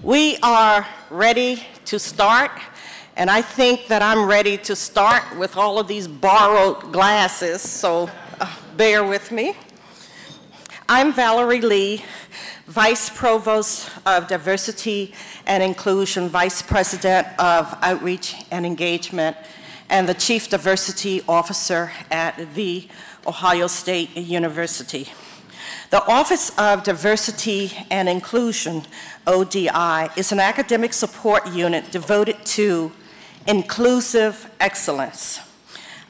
We are ready to start, and I think that I'm ready to start with all of these borrowed glasses, so bear with me. I'm Valerie Lee, Vice Provost of Diversity and Inclusion, Vice President of Outreach and Engagement, and the Chief Diversity Officer at The Ohio State University. The Office of Diversity and Inclusion, ODI, is an academic support unit devoted to inclusive excellence.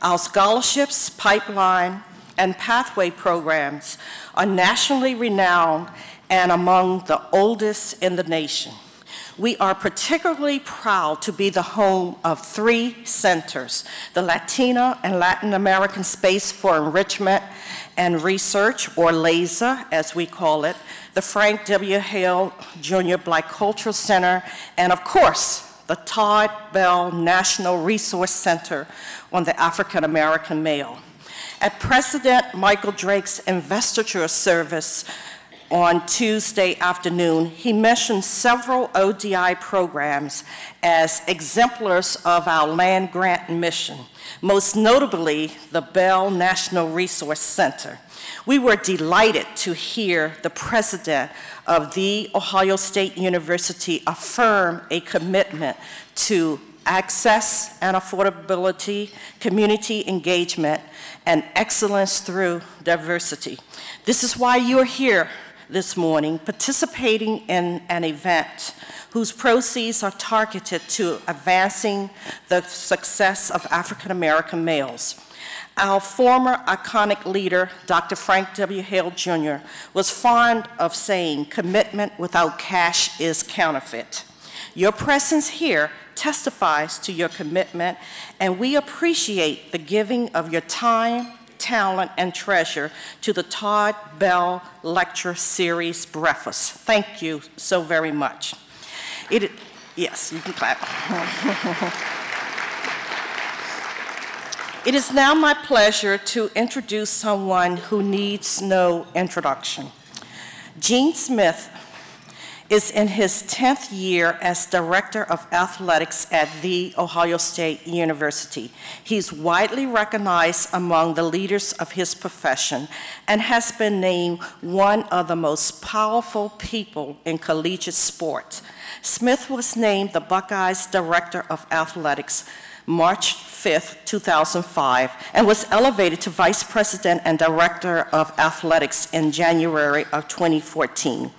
Our scholarships, pipeline, and pathway programs are nationally renowned and among the oldest in the nation. We are particularly proud to be the home of 3 centers: the Latina and Latin American Space for Enrichment and Research, or LASA as we call it, the Frank W. Hale Jr. Black Cultural Center, and of course, the Todd Bell National Resource Center on the African American male. At President Michael Drake's investiture service on Tuesday afternoon, he mentioned several ODI programs as exemplars of our land grant mission, most notably the Bell National Resource Center. We were delighted to hear the president of The Ohio State University affirm a commitment to access and affordability, community engagement, and excellence through diversity. This is why you're here this morning, participating in an event whose proceeds are targeted to advancing the success of African American males. Our former iconic leader, Dr. Frank W. Hale Jr., was fond of saying, "Commitment without cash is counterfeit." Your presence here testifies to your commitment, and we appreciate the giving of your time, talent, and treasure to the Todd Bell Lecture Series Breakfast. Thank you so very much. Yes, you can clap. It is now my pleasure to introduce someone who needs no introduction. Gene Smith is in his 10th year as Director of Athletics at The Ohio State University. He's widely recognized among the leaders of his profession and has been named one of the most powerful people in collegiate sports. Smith was named the Buckeyes Director of Athletics March 5th, 2005, and was elevated to Vice President and Director of Athletics in January of 2014.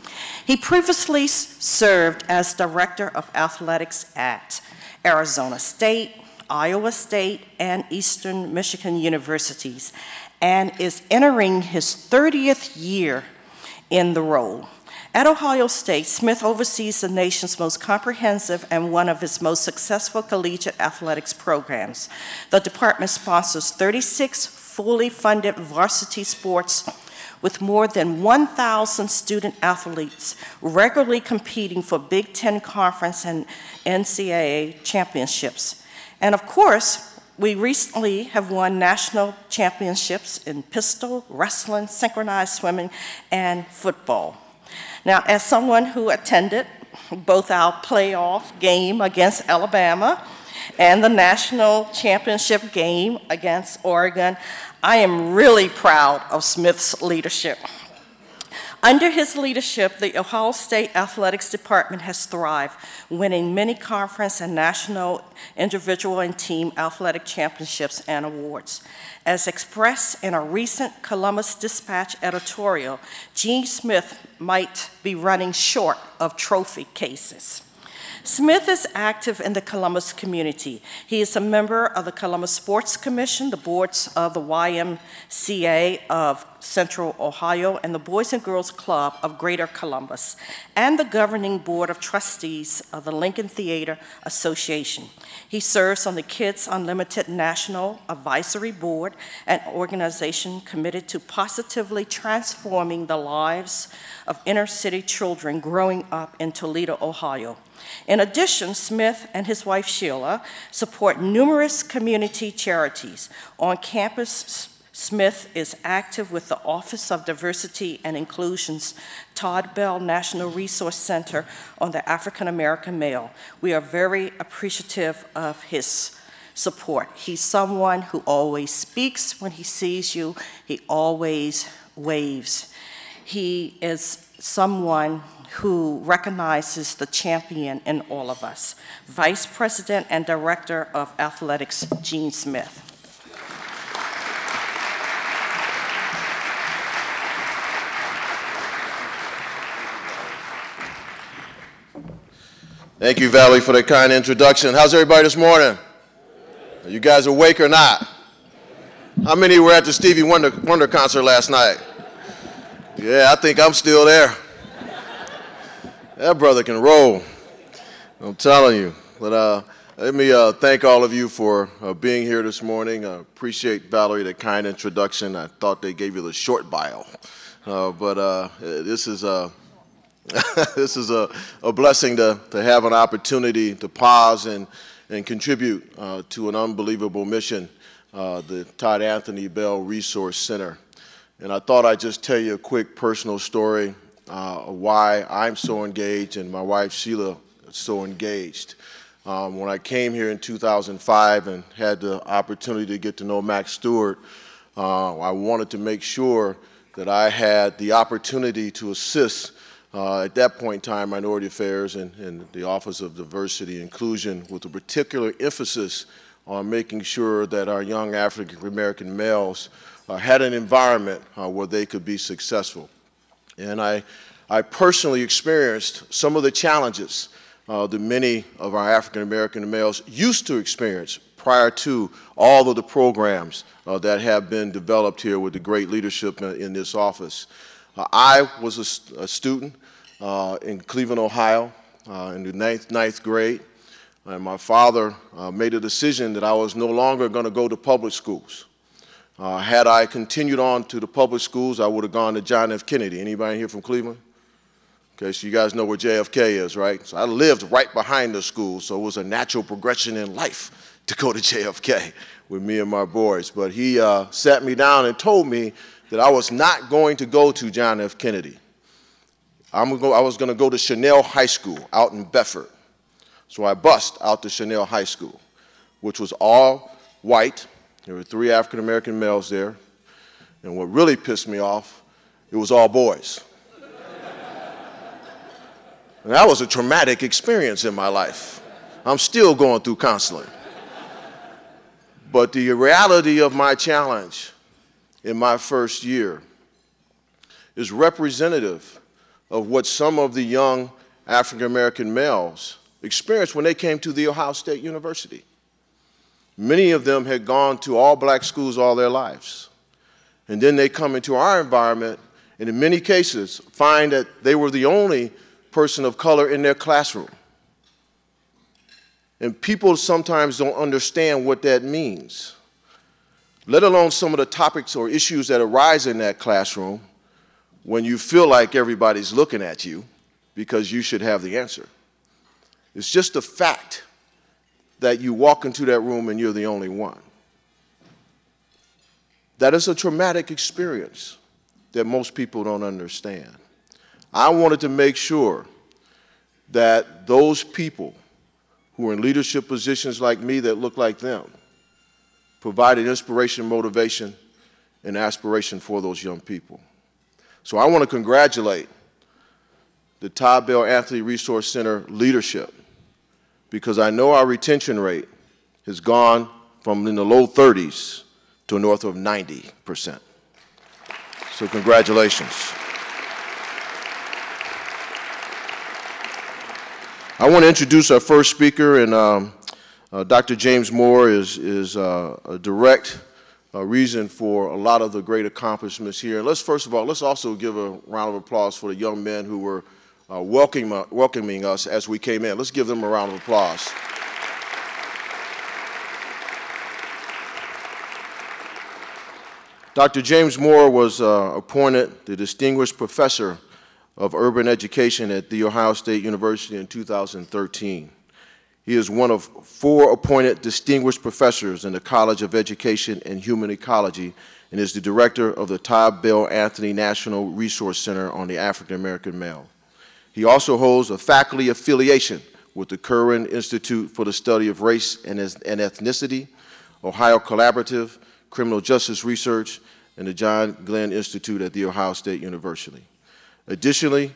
He previously served as Director of Athletics at Arizona State, Iowa State, and Eastern Michigan Universities, and is entering his 30th year in the role. At Ohio State, Smith oversees the nation's most comprehensive and one of its most successful collegiate athletics programs. The department sponsors 36 fully funded varsity sports with more than 1,000 student athletes regularly competing for Big Ten Conference and NCAA championships. And of course, we recently have won national championships in pistol, wrestling, synchronized swimming, and football. Now, as someone who attended both our playoff game against Alabama and the national championship game against Oregon, I am really proud of Smith's leadership. Under his leadership, the Ohio State Athletics Department has thrived, winning many conference and national individual and team athletic championships and awards. As expressed in a recent Columbus Dispatch editorial, Gene Smith might be running short of trophy cases. Smith is active in the Columbus community. He is a member of the Columbus Sports Commission, the boards of the YMCA of Central Ohio, and the Boys and Girls Club of Greater Columbus, and the governing board of trustees of the Lincoln Theater Association. He serves on the Kids Unlimited National Advisory Board, an organization committed to positively transforming the lives of inner-city children growing up in Toledo, Ohio. In addition, Smith and his wife Sheila support numerous community charities, on-campus Smith is active with the Office of Diversity and Inclusion's Todd Bell National Resource Center on the African American male. We are very appreciative of his support. He's someone who always speaks when he sees you. He always waves. He is someone who recognizes the champion in all of us. Vice President and Director of Athletics, Gene Smith. Thank you, Valerie, for that kind introduction. How's everybody this morning? Are you guys awake or not? How many were at the Stevie Wonder concert last night? Yeah, I think I'm still there. That brother can roll, I'm telling you. But let me thank all of you for being here this morning. I appreciate, Valerie, that kind introduction. I thought they gave you the short bio. But this is this is a blessing to have an opportunity to pause and contribute to an unbelievable mission, the Todd Anthony Bell Resource Center. And I thought I'd just tell you a quick personal story of why I'm so engaged and my wife Sheila is so engaged. When I came here in 2005 and had the opportunity to get to know Max Stewart, I wanted to make sure that I had the opportunity to assist at that point in time, Minority Affairs and the Office of Diversity and Inclusion, with a particular emphasis on making sure that our young African American males had an environment where they could be successful. And I personally experienced some of the challenges that many of our African American males used to experience prior to all of the programs that have been developed here with the great leadership in this office. I was a student in Cleveland, Ohio, in the ninth grade, and my father made a decision that I was no longer going to go to public schools. Had I continued on to the public schools, I would have gone to John F. Kennedy. Anybody here from Cleveland? Okay, so you guys know where JFK is, right? So I lived right behind the school, so it was a natural progression in life to go to JFK with me and my boys. But he sat me down and told me that I was not going to go to John F. Kennedy. I was going to go to Chanel High School out in Bedford. So I bussed out to Chanel High School, which was all white. There were 3 African American males there. And what really pissed me off, it was all boys. And that was a traumatic experience in my life. I'm still going through counseling. But the reality of my challenge in my first year is representative of what some of the young African American males experienced when they came to The Ohio State University. Many of them had gone to all black schools all their lives. And then they come into our environment and in many cases find that they were the only person of color in their classroom. And people sometimes don't understand what that means, let alone some of the topics or issues that arise in that classroom when you feel like everybody's looking at you because you should have the answer. It's just a fact that you walk into that room and you're the only one. That is a traumatic experience that most people don't understand. I wanted to make sure that those people who are in leadership positions like me that look like them provided inspiration, motivation, and aspiration for those young people. So I want to congratulate the Todd Bell Anthony Resource Center leadership, because I know our retention rate has gone from in the low 30s to north of 90%. So congratulations. I want to introduce our first speaker, and Dr. James Moore is a direct reason for a lot of the great accomplishments here. And first of all, let's also give a round of applause for the young men who were welcoming us as we came in. Let's give them a round of applause. Dr. James Moore was appointed the Distinguished Professor of Urban Education at The Ohio State University in 2013. He is one of 4 appointed distinguished professors in the College of Education and Human Ecology and is the director of the Todd Bell Anthony National Resource Center on the African American Male. He also holds a faculty affiliation with the Curran Institute for the Study of Race and Ethnicity, Ohio Collaborative, Criminal Justice Research, and the John Glenn Institute at The Ohio State University. Additionally,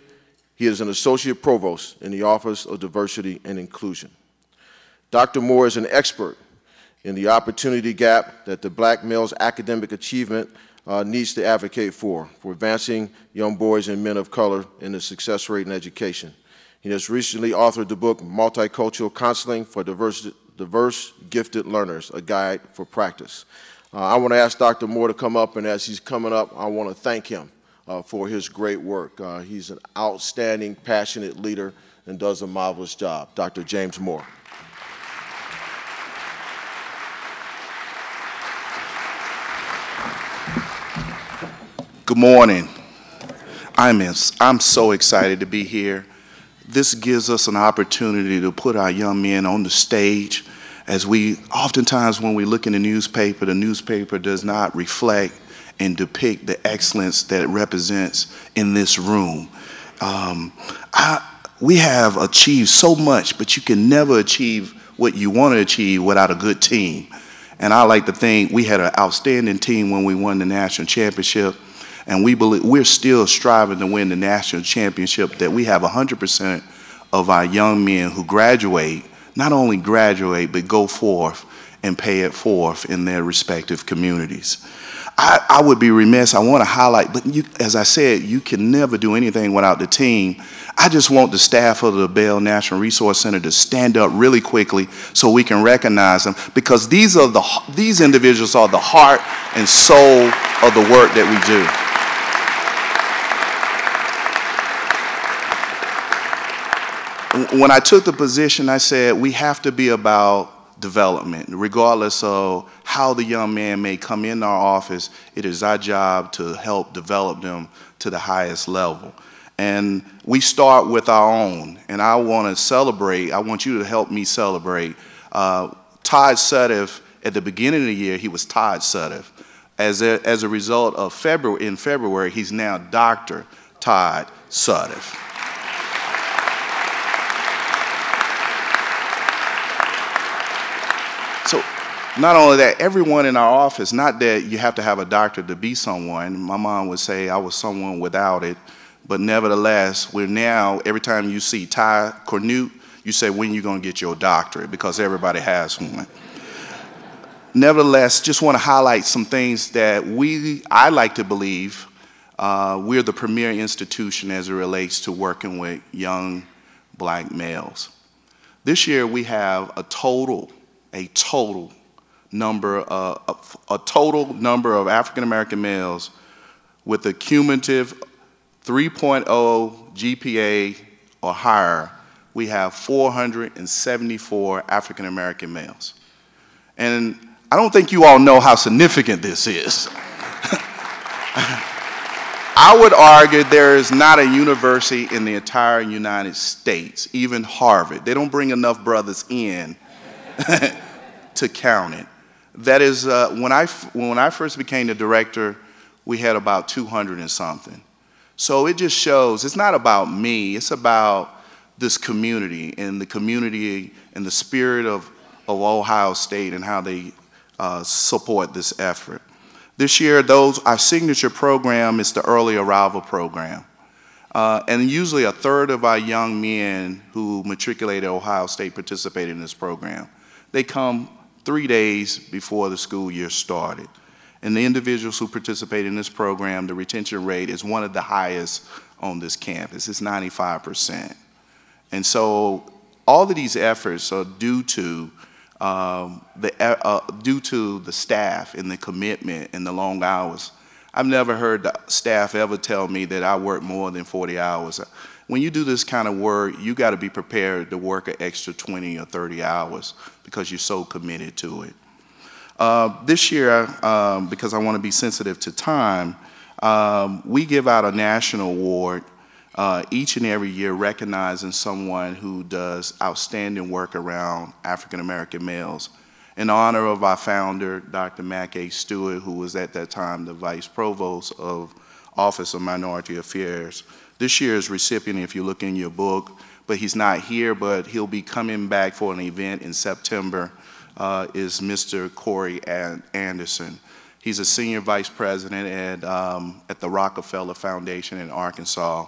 he is an associate provost in the Office of Diversity and Inclusion. Dr. Moore is an expert in the opportunity gap that the black male's academic achievement needs to advocate for advancing young boys and men of color in the success rate in education. He has recently authored the book Multicultural Counseling for Diverse Gifted Learners, a Guide for Practice. I want to ask Dr. Moore to come up, and as he's coming up, I want to thank him for his great work. He's an outstanding, passionate leader and does a marvelous job. Dr. James Moore. Good morning. I'm so excited to be here. This gives us an opportunity to put our young men on the stage, as oftentimes when we look in the newspaper does not reflect and depict the excellence that it represents in this room. We have achieved so much, but you can never achieve what you want to achieve without a good team. And I like to think we had an outstanding team when we won the national championship. And we're still striving to win the national championship, that we have 100% of our young men who graduate, not only graduate, but go forth and pay it forth in their respective communities. I would be remiss, I want to highlight, but as I said, you can never do anything without the team. I just want the staff of the Bell National Resource Center to stand up really quickly so we can recognize them, because these individuals are the heart and soul of the work that we do. When I took the position, I said we have to be about development. Regardless of how the young man may come in our office, it is our job to help develop them to the highest level. And we start with our own, and I want to celebrate, I want you to help me celebrate. Todd Suttiff, at the beginning of the year, he was Todd Suttiff. As a result of in February, he's now Dr. Todd Suttiff. So not only that, everyone in our office, not that you have to have a doctor to be someone. My mom would say I was someone without it, but nevertheless, we're now, every time you see Ty Cornute, you say, when are you going to get your doctorate? Because everybody has one. Nevertheless, just want to highlight some things that I like to believe we're the premier institution as it relates to working with young black males. This year we have a total number of African American males with a cumulative 3.0 GPA or higher. We have 474 African American males. And I don't think you all know how significant this is. I would argue there is not a university in the entire United States, even Harvard. They don't bring enough brothers in to count it. That is, when I first became the director, we had about 200 and something. So it just shows, it's not about me, it's about this community and the spirit of Ohio State and how they support this effort. This year, our signature program is the early arrival program. And usually a third of our young men who matriculate at Ohio State participate in this program. They come 3 days before the school year started. And the individuals who participate in this program, the retention rate is one of the highest on this campus. It's 95%. And so all of these efforts are due to the staff and the commitment and the long hours. I've never heard the staff ever tell me that I work more than 40 hours. When you do this kind of work, you got to be prepared to work an extra 20 or 30 hours because you're so committed to it. This year, because I want to be sensitive to time, we give out a national award each and every year recognizing someone who does outstanding work around African American males. in honor of our founder, Dr. Mac A. Stewart, who was at that time the Vice Provost of Office of Minority Affairs. This year's recipient, if you look in your book, but he's not here, but he'll be coming back for an event in September, is Mr. Corey Anderson. He's a senior vice president at the Rockefeller Foundation in Arkansas,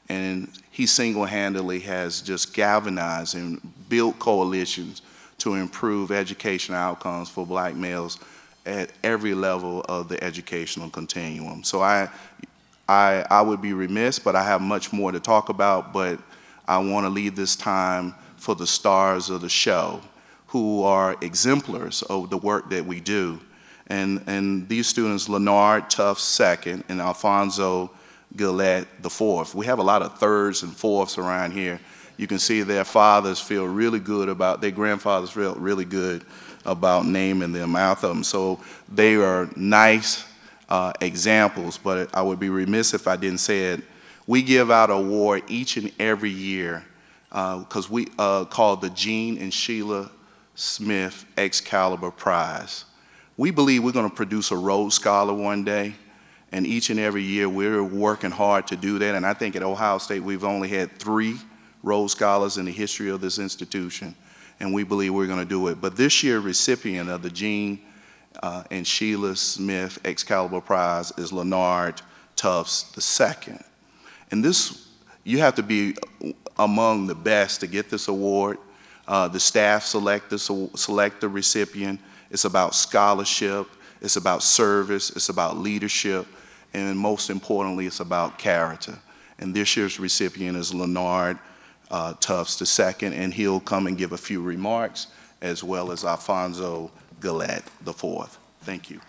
and he single-handedly has just galvanized and built coalitions to improve education outcomes for black males at every level of the educational continuum. So I would be remiss, but I have much more to talk about, but I want to leave this time for the stars of the show, who are exemplars of the work that we do. And these students, Leonard Tufts II and Alfonso Gillette IV. We have a lot of thirds and fourths around here. You can see their fathers feel really good about, their grandfathers feel really good about naming them after them. So they are nice examples, but I would be remiss if I didn't say it. We give out an award each and every year because we called the Gene and Sheila Smith Excalibur Prize. We believe we're going to produce a Rhodes Scholar one day, and each and every year we're working hard to do that. And I think at Ohio State we've only had 3 Rhodes Scholars in the history of this institution, and we believe we're going to do it. But this year, recipient of the Gene and Sheila Smith Excalibur Prize is Leonard Tufts II. And this, you have to be among the best to get this award. The staff select the recipient. It's about scholarship, it's about service, it's about leadership, and most importantly, it's about character. And this year's recipient is Leonard Tufts II, and he'll come and give a few remarks, as well as Alfonso Gillette IV. Thank you.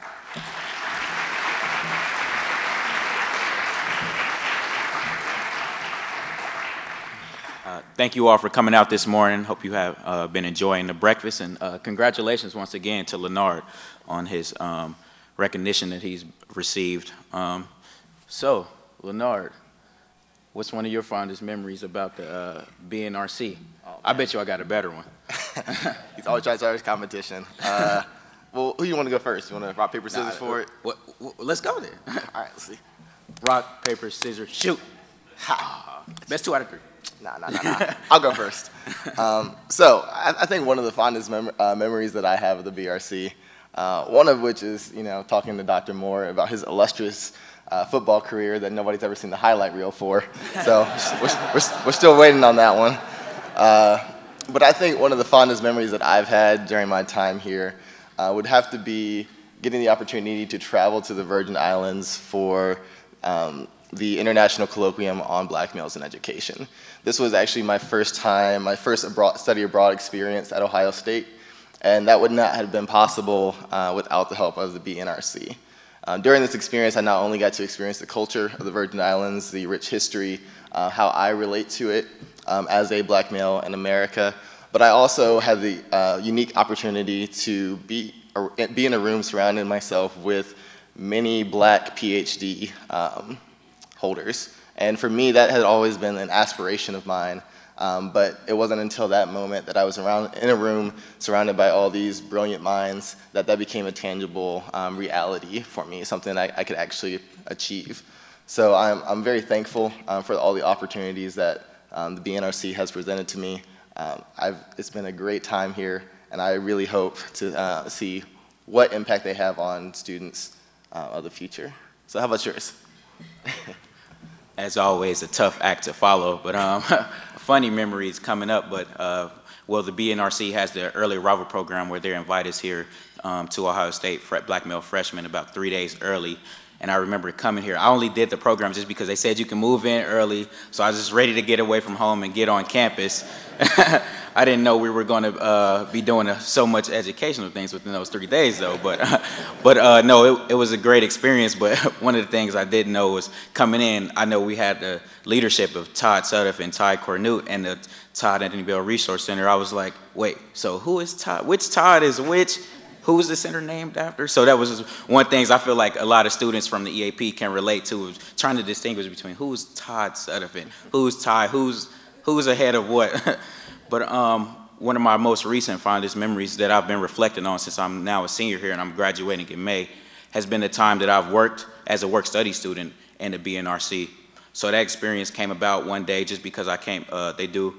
Thank you all for coming out this morning. Hope you have been enjoying the breakfast, and congratulations once again to Leonard on his recognition that he's received. So, Leonard, what's one of your fondest memories about the BNRC? Oh, I bet you I got a better one. He's always trying to start his competition. Well, who you want to go first? You want to rock, paper, scissors for it? Let's go then. All right, let's see. Rock, paper, scissors, shoot. Ha. Best 2 out of 3. Nah. I'll go first. So I think one of the fondest memories that I have of the BRC, one of which is, talking to Dr. Moore about his illustrious football career that nobody's ever seen the highlight reel for. So we're still waiting on that one. But I think one of the fondest memories that I've had during my time here would have to be getting the opportunity to travel to the Virgin Islands for the International Colloquium on Black Males in Education. This was actually my first study abroad experience at Ohio State, and that would not have been possible without the help of the BNRC. During this experience, I not only got to experience the culture of the Virgin Islands, the rich history, how I relate to it as a black male in America, but I also had the unique opportunity to be in a room surrounding myself with many black PhD holders. And for me, that had always been an aspiration of mine, but it wasn't until that moment that I was in a room surrounded by all these brilliant minds that became a tangible reality for me, something I could actually achieve. So I'm very thankful for all the opportunities that the BNRC has presented to me. It's been a great time here, and I really hope to see what impact they have on students of the future. So how about yours? As always, a tough act to follow, but funny memories coming up. But well, the BNRC has the early arrival program where they invite us here to Ohio State black male freshmen about 3 days early. And I remember coming here. I only did the program just because they said you can move in early, so I was just ready to get away from home and get on campus. I didn't know we were going to be doing so much educational things within those 3 days, though. But no, it was a great experience. But one of the things I didn't know was coming in, I know we had the leadership of Todd Sudduff and Ty Cornute and the Todd Anthony Bell Resource Center. I was like, wait, so who is Todd? Which Todd is which? Who's the center named after? So that was just one thing I feel like a lot of students from the EAP can relate to, is trying to distinguish between who's Todd Sudduff and who's Ty, who's ahead of what. But one of my most recent fondest memories that I've been reflecting on since I'm now a senior here and I'm graduating in May has been the time that I've worked as a work-study student in the BNRC. So that experience came about one day just because I came, they do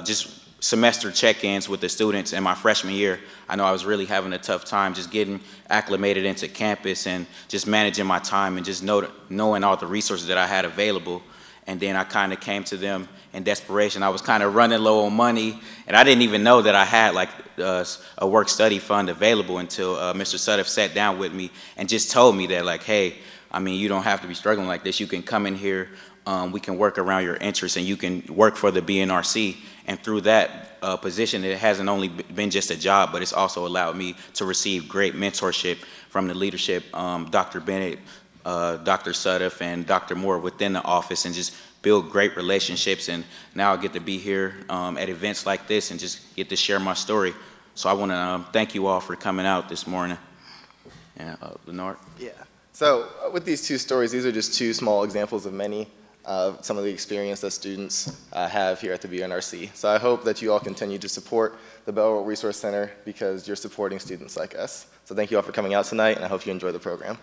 just semester check-ins with the students in my freshman year. I know I was really having a tough time just getting acclimated into campus and just managing my time and just knowing all the resources that I had available. And then I kind of came to them in desperation. I was kind of running low on money, and I didn't even know that I had like a work-study fund available until Mr. Sudduth sat down with me and just told me that, like, hey, I mean, you don't have to be struggling like this. You can come in here, we can work around your interests, and you can work for the BNRC. And through that position, it hasn't only been just a job, but it's also allowed me to receive great mentorship from the leadership, Dr. Bennett, Dr. Sudduth, and Dr. Moore within the office, and just build great relationships. And now I get to be here at events like this and just get to share my story. So I want to thank you all for coming out this morning. And Leonard? Yeah. So with these two stories, these are just two small examples of many of some of the experience that students have here at the BNRC. So I hope that you all continue to support the Bell Resource Center because you're supporting students like us. So thank you all for coming out tonight, and I hope you enjoy the program.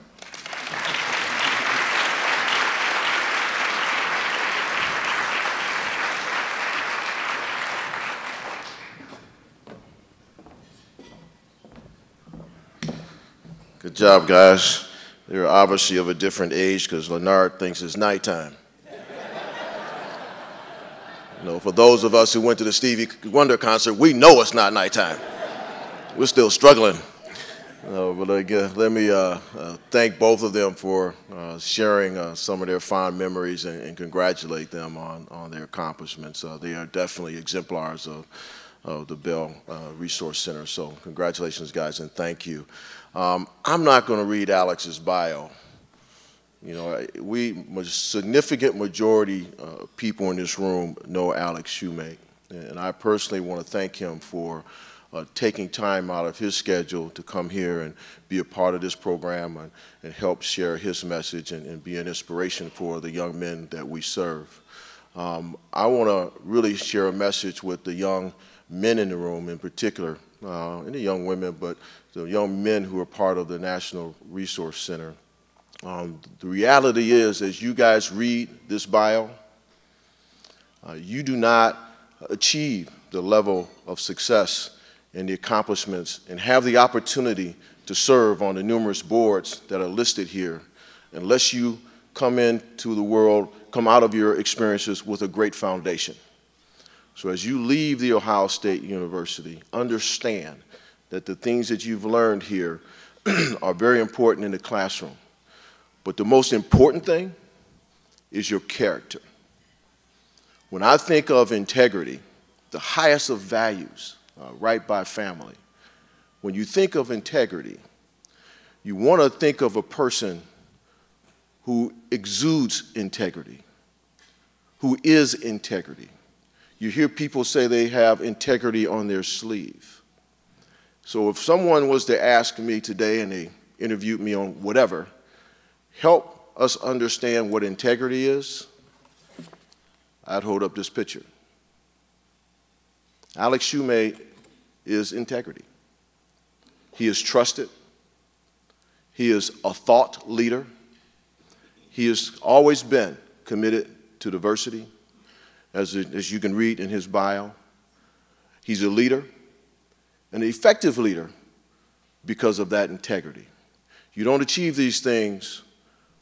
Good job, guys. They're obviously of a different age because Leonard thinks it's nighttime. You know, for those of us who went to the Stevie Wonder concert, we know it's not nighttime. We're still struggling. But again, let me thank both of them for sharing some of their fond memories and congratulate them on their accomplishments. They are definitely exemplars of the Bell Resource Center. So congratulations, guys, and thank you. I'm not going to read Alex's bio. You know, a significant majority of people in this room know Alex Shoemake, and I personally want to thank him for taking time out of his schedule to come here and be a part of this program and help share his message and be an inspiration for the young men that we serve. I want to really share a message with the young men in the room in particular, and the young women, but the young men who are part of the National Resource Center. The reality is, as you guys read this bio, you do not achieve the level of success and the accomplishments and have the opportunity to serve on the numerous boards that are listed here unless you come into the world, come out of your experiences with a great foundation. So as you leave the Ohio State University, understand that the things that you've learned here are very important in the classroom. But the most important thing is your character. When I think of integrity, the highest of values, right by family, when you think of integrity, you want to think of a person who exudes integrity, who is integrity. You hear people say they have integrity on their sleeve. So if someone was to ask me today and they interviewed me on whatever, help us understand what integrity is, I'd hold up this picture. Alex Shoemake is integrity. He is trusted. He is a thought leader. He has always been committed to diversity, as you can read in his bio. He's a leader, an effective leader because of that integrity. You don't achieve these things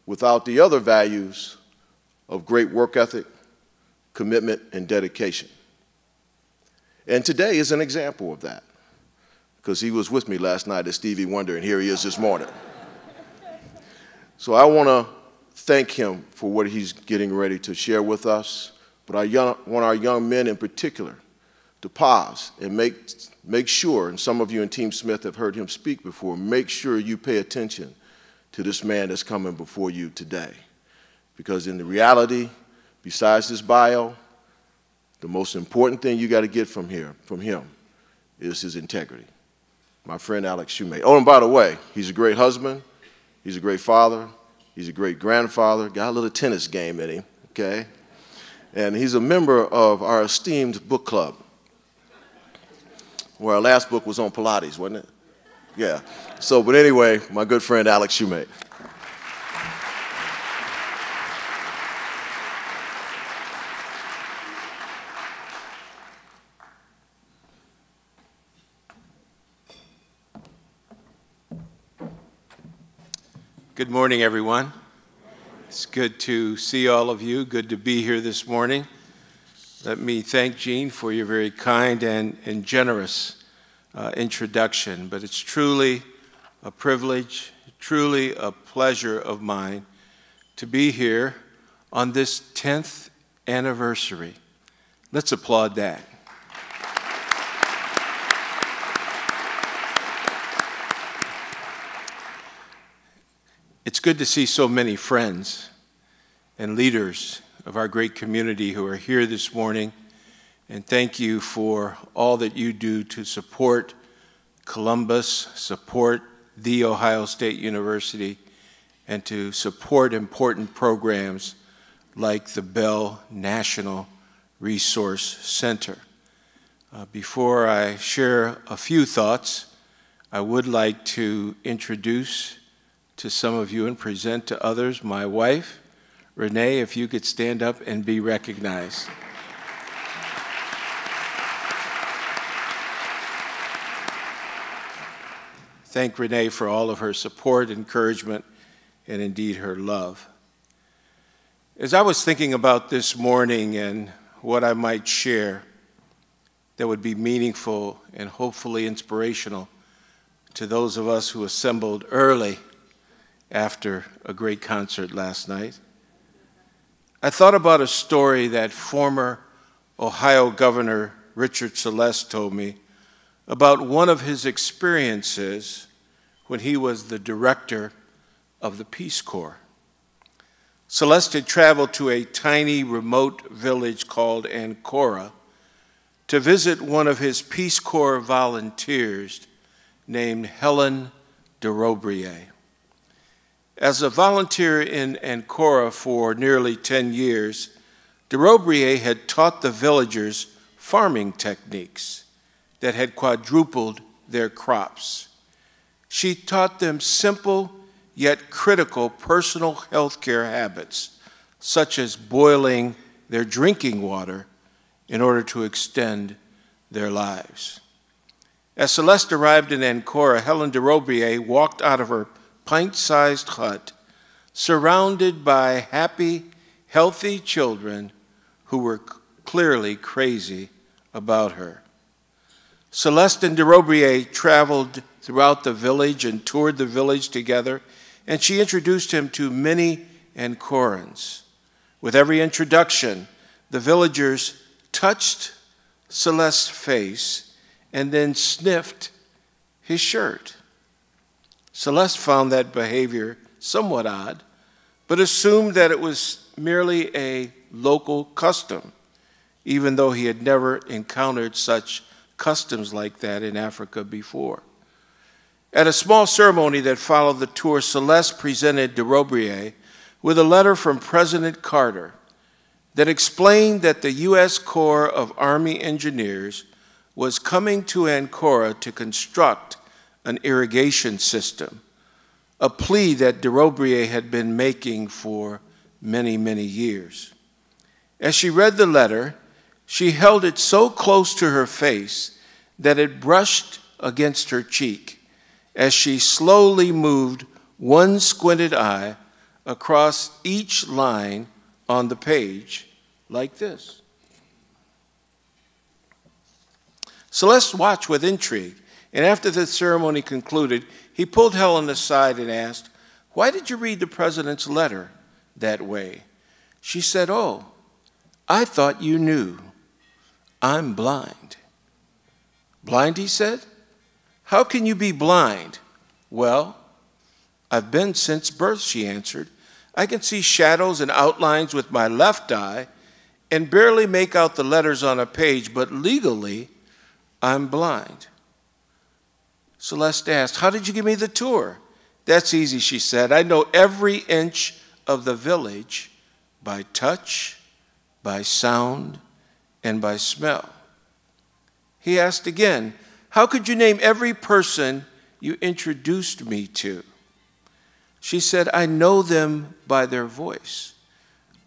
without the other values of great work ethic, commitment, and dedication. And today is an example of that, because he was with me last night at Stevie Wonder, and here he is this morning. So I want to thank him for what he's getting ready to share with us, but I want our young men in particular to pause and make sure, and some of you in Team Smith have heard him speak before, make sure you pay attention to this man that's coming before you today. Because in the reality, besides his bio, the most important thing you got to get from him is his integrity. My friend Alex Shoemake. Oh, and by the way, he's a great husband, he's a great father, he's a great grandfather, got a little tennis game in him, okay? And he's a member of our esteemed book club. Well, our last book was on Pilates, wasn't it? Yeah. So, but anyway, my good friend Alex Shumate. Good morning, everyone. It's good to see all of you. Good to be here this morning. Let me thank Jean for your very kind and generous introduction. But it's truly a privilege, truly a pleasure of mine to be here on this 10th anniversary. Let's applaud that. It's good to see so many friends and leaders of our great community who are here this morning, and thank you for all that you do to support Columbus, support The Ohio State University, and to support important programs like the Bell National Resource Center. Before I share a few thoughts, I would like to introduce to some of you and present to others my wife, Renee, if you could stand up and be recognized. Thank Renee for all of her support, encouragement, and indeed her love. As I was thinking about this morning and what I might share that would be meaningful and hopefully inspirational to those of us who assembled early after a great concert last night, I thought about a story that former Ohio Governor Richard Celeste told me about one of his experiences when he was the director of the Peace Corps. Celeste had traveled to a tiny remote village called Ancora to visit one of his Peace Corps volunteers named Helen de Robrier. As a volunteer in Ancora for nearly 10 years, de Robrier had taught the villagers farming techniques that had quadrupled their crops. She taught them simple yet critical personal health care habits, such as boiling their drinking water in order to extend their lives. As Celeste arrived in Ancora, Helen de Robrier walked out of her pint-sized hut, surrounded by happy, healthy children who were clearly crazy about her. Celeste and de Robrier traveled throughout the village and toured the village together, and she introduced him to many Ancorans. With every introduction, the villagers touched Celeste's face and then sniffed his shirt. Celeste found that behavior somewhat odd, but assumed that it was merely a local custom, even though he had never encountered such customs like that in Africa before. At a small ceremony that followed the tour, Celeste presented de Robrier with a letter from President Carter that explained that the U.S. Corps of Army Engineers was coming to Ancora to construct an irrigation system, a plea that de Robrier had been making for many, many years. As she read the letter, she held it so close to her face that it brushed against her cheek as she slowly moved one squinted eye across each line on the page, like this. Celeste watched with intrigue, and after the ceremony concluded, he pulled Helen aside and asked, "Why did you read the president's letter that way?" She said, "Oh, I thought you knew. I'm blind." "Blind," he said? "How can you be blind?" "Well, I've been since birth," she answered. "I can see shadows and outlines with my left eye and barely make out the letters on a page, but legally, I'm blind." Celeste asked, "How did you give me the tour?" "That's easy," she said. "I know every inch of the village by touch, by sound, and by smell." He asked again, how could you name every person you introduced me to? She said, I know them by their voice.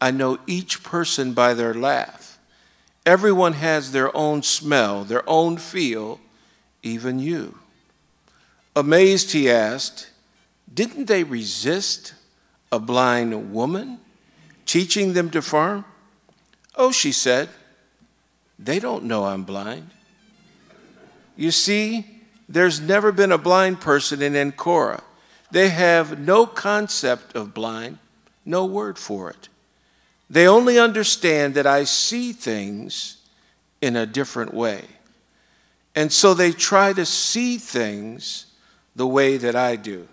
I know each person by their laugh. Everyone has their own smell, their own feel, even you. Amazed, he asked, didn't they resist a blind woman teaching them to farm? Oh, she said, they don't know I'm blind. You see, there's never been a blind person in Ancora. They have no concept of blind, no word for it. They only understand that I see things in a different way. And so they try to see things the way that I do.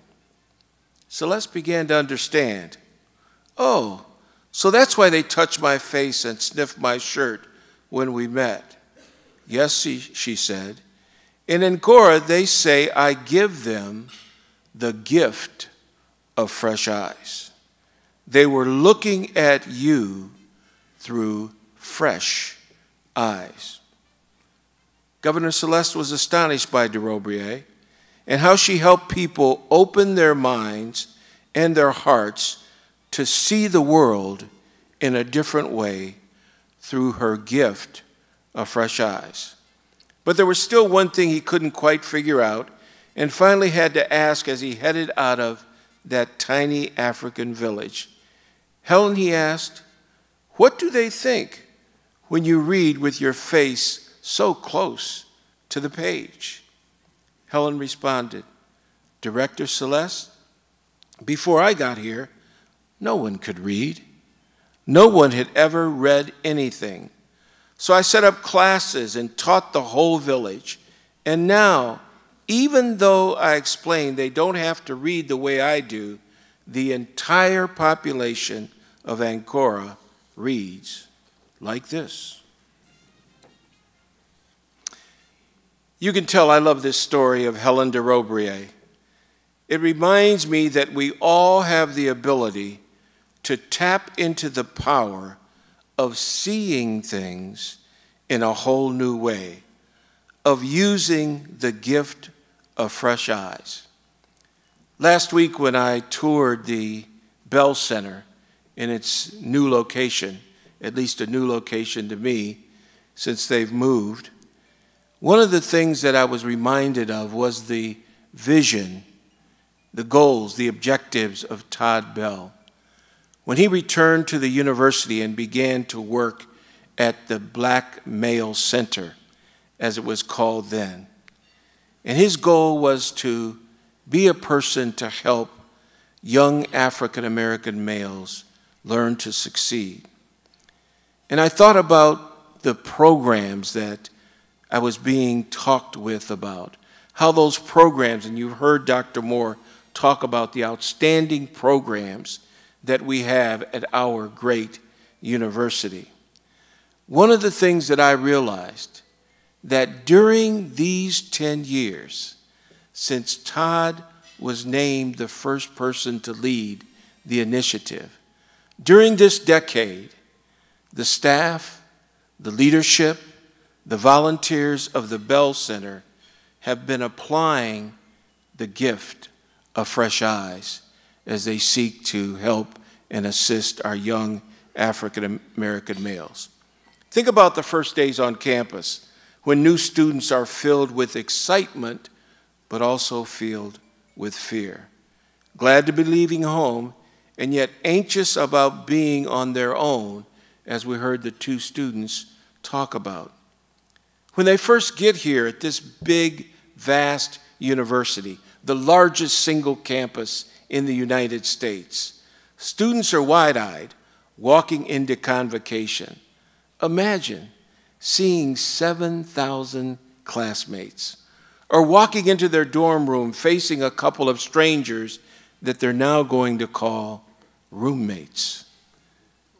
Celeste began to understand. Oh, so that's why they touched my face and sniffed my shirt when we met. Yes, she said. In Ancora, they say I give them the gift of fresh eyes. They were looking at you through fresh eyes. Governor Celeste was astonished by de Robriere and how she helped people open their minds and their hearts to see the world in a different way through her gift of fresh eyes. But there was still one thing he couldn't quite figure out, and finally had to ask as he headed out of that tiny African village. Helen, he asked, what do they think when you read with your face so close to the page? Helen responded, Director Celeste, before I got here, no one could read. No one had ever read anything. So I set up classes and taught the whole village. And now, even though I explained they don't have to read the way I do, the entire population of Ancora reads like this. You can tell I love this story of Helen de Robriere. It reminds me that we all have the ability to tap into the power of seeing things in a whole new way, of using the gift of fresh eyes. Last week when I toured the Bell Center in its new location, at least a new location to me since they've moved, one of the things that I was reminded of was the vision, the goals, the objectives of Todd Bell. When he returned to the university and began to work at the Black Male Center, as it was called then, and his goal was to be a person to help young African American males learn to succeed. And I thought about the programs that I was being talked with about, how those programs, and you've heard Dr. Moore talk about the outstanding programs that we have at our great university. One of the things that I realized that during these 10 years, since Todd was named the first person to lead the initiative, during this decade, the staff, the leadership, the volunteers of the Bell Center have been applying the gift of fresh eyes as they seek to help and assist our young African American males. Think about the first days on campus when new students are filled with excitement but also filled with fear. Glad to be leaving home and yet anxious about being on their own, as we heard the two students talk about. When they first get here at this big, vast university, the largest single campus in the United States, students are wide-eyed walking into convocation. Imagine seeing 7,000 classmates, or walking into their dorm room facing a couple of strangers that they're now going to call roommates.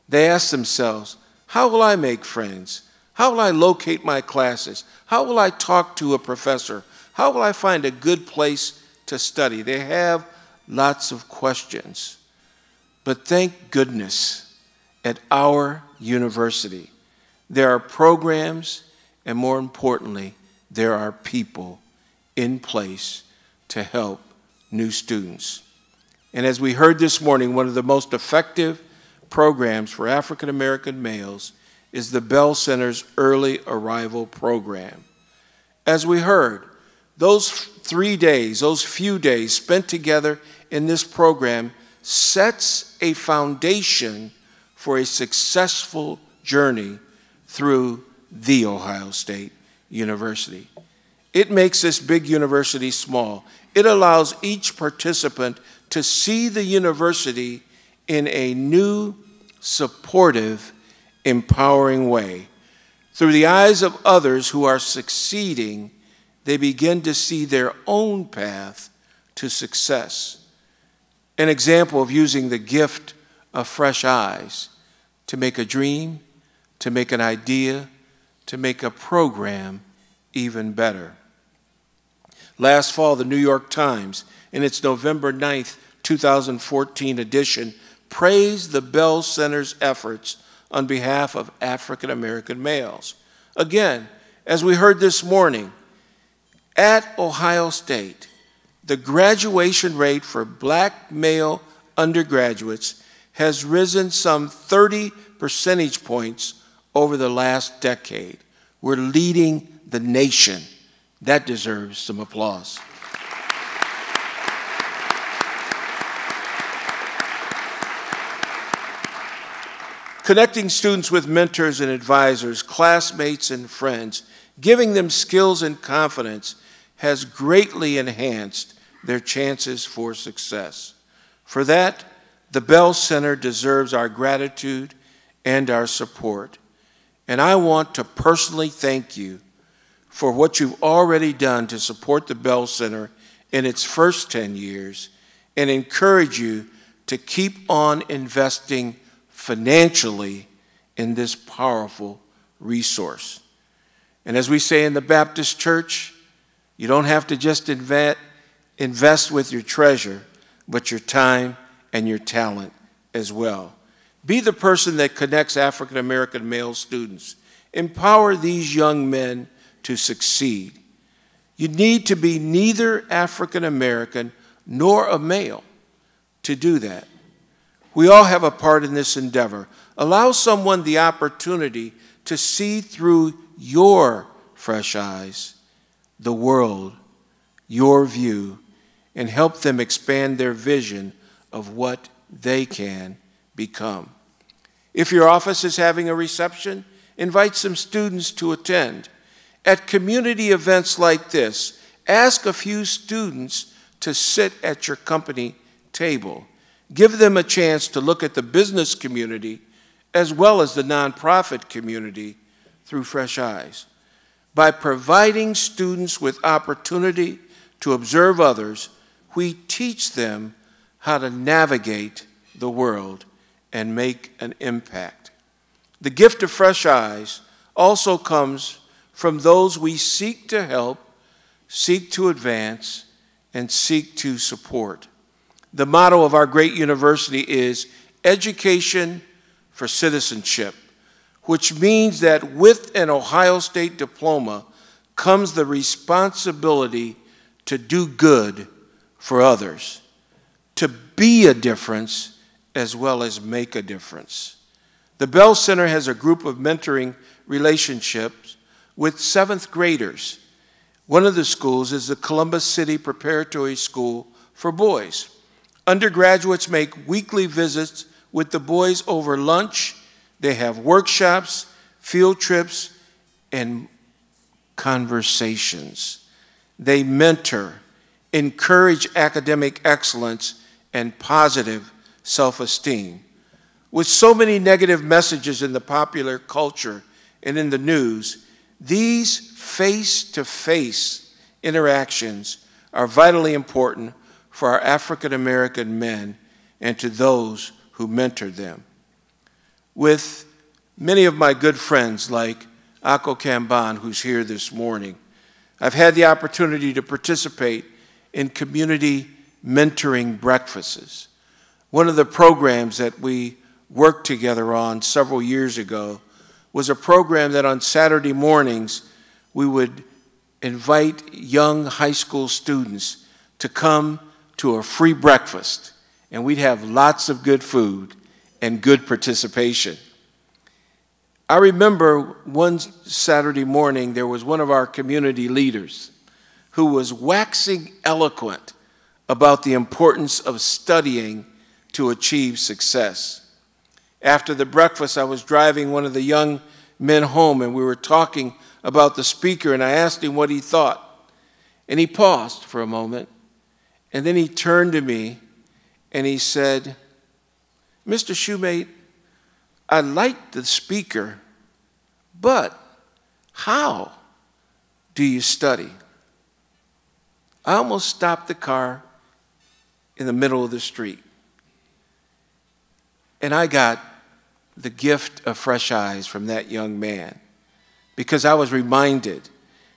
They ask themselves, how will I make friends? How will I locate my classes? How will I talk to a professor? How will I find a good place to study? They have lots of questions. But thank goodness, at our university, there are programs, and more importantly, there are people in place to help new students. And as we heard this morning, one of the most effective programs for African American males is the Bell Center's Early Arrival Program. As we heard, those 3 days, those few days spent together in this program sets a foundation for a successful journey through The Ohio State University. It makes this big university small. It allows each participant to see the university in a new, supportive, empowering way. Through the eyes of others who are succeeding, they begin to see their own path to success. An example of using the gift of fresh eyes to make a dream, to make an idea, to make a program even better. Last fall, the New York Times, in its November 9th, 2014 edition, praised the Bell Center's efforts on behalf of African American males. Again, as we heard this morning, at Ohio State, the graduation rate for black male undergraduates has risen some 30 percentage points over the last decade. We're leading the nation. That deserves some applause. Connecting students with mentors and advisors, classmates and friends, giving them skills and confidence has greatly enhanced their chances for success. For that, the Bell Center deserves our gratitude and our support. And I want to personally thank you for what you've already done to support the Bell Center in its first 10 years and encourage you to keep on investing financially in this powerful resource. And as we say in the Baptist Church, you don't have to just invest with your treasure, but your time and your talent as well. Be the person that connects African American male students. Empower these young men to succeed. You need to be neither African American nor a male to do that. We all have a part in this endeavor. Allow someone the opportunity to see through your fresh eyes the world, your view, and help them expand their vision of what they can become. If your office is having a reception, invite some students to attend. At community events like this, ask a few students to sit at your company table. Give them a chance to look at the business community as well as the nonprofit community through fresh eyes. By providing students with opportunity to observe others, we teach them how to navigate the world and make an impact. The gift of fresh eyes also comes from those we seek to help, seek to advance, and seek to support. The motto of our great university is education for citizenship, which means that with an Ohio State diploma comes the responsibility to do good for others, to be a difference as well as make a difference. The Bell Center has a group of mentoring relationships with 7th graders. One of the schools is the Columbus City Preparatory School for Boys. Undergraduates make weekly visits with the boys over lunch. They have workshops, field trips, and conversations. They mentor, encourage academic excellence, and positive self-esteem. With so many negative messages in the popular culture and in the news, these face-to-face interactions are vitally important for our African American men and to those who mentor them. With many of my good friends like Ako Kamban, who's here this morning, I've had the opportunity to participate in community mentoring breakfasts. One of the programs that we worked together on several years ago was a program that on Saturday mornings we would invite young high school students to come to a free breakfast, and we'd have lots of good food and good participation. I remember one Saturday morning, there was one of our community leaders who was waxing eloquent about the importance of studying to achieve success. After the breakfast, I was driving one of the young men home, and we were talking about the speaker, and I asked him what he thought. And he paused for a moment, and then he turned to me, and he said, "Mr. Shoemate, I liked the speaker, but how do you study?" I almost stopped the car in the middle of the street. And I got the gift of fresh eyes from that young man, because I was reminded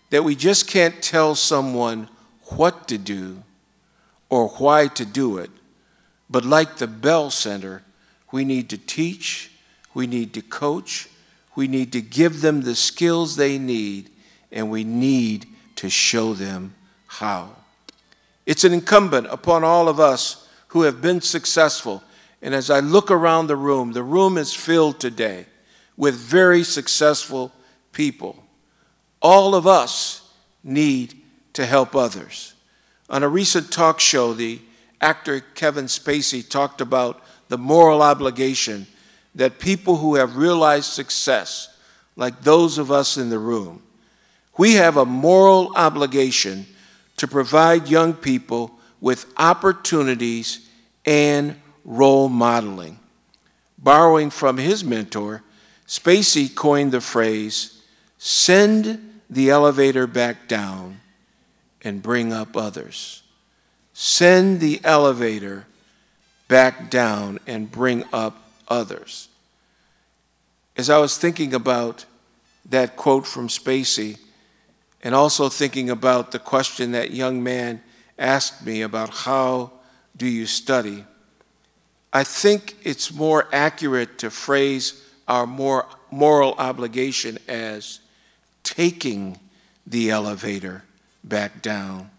that we just can't tell someone what to do or why to do it, but like the Bell Center, we need to teach, we need to coach, we need to give them the skills they need, and we need to show them how. It's an incumbent upon all of us who have been successful. And as I look around the room is filled today with very successful people. All of us need to help others. On a recent talk show, the actor Kevin Spacey talked about the moral obligation that people who have realized success, like those of us in the room, we have a moral obligation to provide young people with opportunities and role modeling. Borrowing from his mentor, Spacey coined the phrase, "Send the elevator back down and bring up others." Send the elevator back down and bring up others. As I was thinking about that quote from Spacey, and also thinking about the question that young man asked me about how do you study, I think it's more accurate to phrase our moral obligation as taking the elevator back down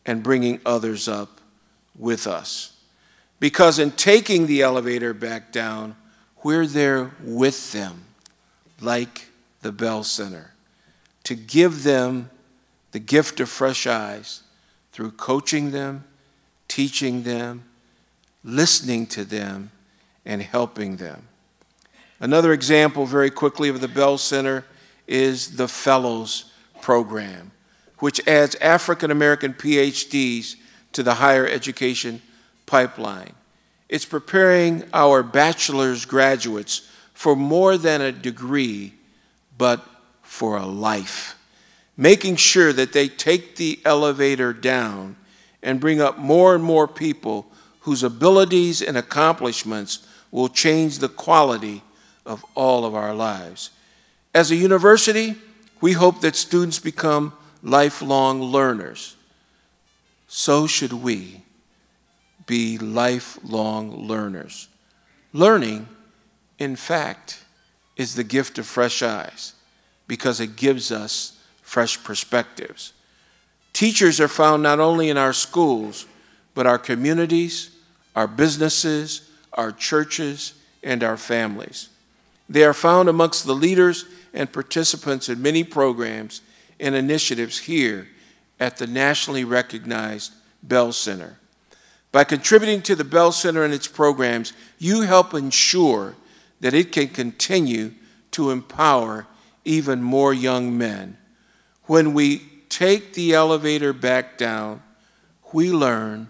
and bringing others up with us. Because in taking the elevator back down, we're there with them, like the Bell Center, to give them the gift of fresh eyes through coaching them, teaching them, listening to them, and helping them. Another example very quickly of the Bell Center is the Fellows Program, which adds African American PhDs to the higher education pipeline. It's preparing our bachelor's graduates for more than a degree, but for a life, making sure that they take the elevator down and bring up more and more people whose abilities and accomplishments will change the quality of all of our lives. As a university, we hope that students become lifelong learners. So should we be lifelong learners. Learning, in fact, is the gift of fresh eyes because it gives us fresh perspectives. Teachers are found not only in our schools, but our communities, our businesses, our churches, and our families. They are found amongst the leaders and participants in many programs and initiatives here at the nationally recognized Bell Center. By contributing to the Bell Center and its programs, you help ensure that it can continue to empower even more young men. When we take the elevator back down, we learn,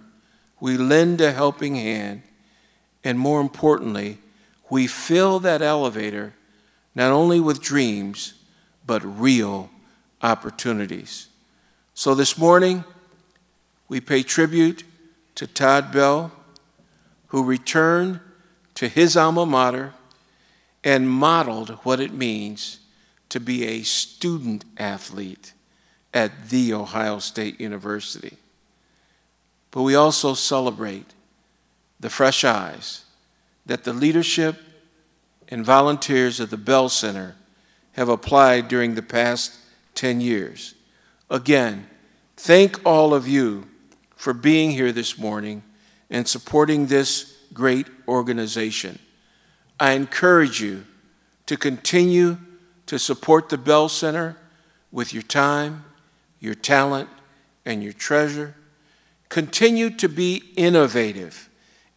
we lend a helping hand, and more importantly, we fill that elevator not only with dreams, but real opportunities. So this morning, we pay tribute to Todd Bell, who returned to his alma mater and modeled what it means to be a student athlete at The Ohio State University. But we also celebrate the fresh eyes that the leadership and volunteers of the Bell Center have applied during the past 10 years, Again, thank all of you for being here this morning and supporting this great organization. I encourage you to continue to support the Bell Center with your time, your talent, and your treasure. Continue to be innovative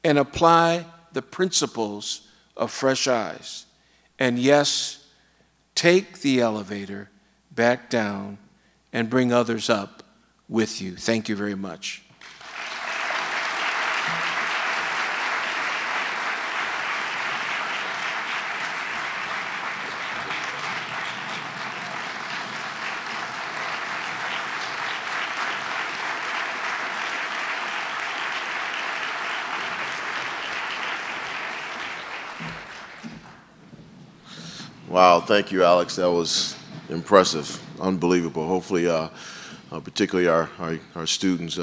and apply the principles of fresh eyes. And yes, take the elevator back down and bring others up with you. Thank you very much. Wow, thank you, Alex. That was impressive, unbelievable. Hopefully, particularly our students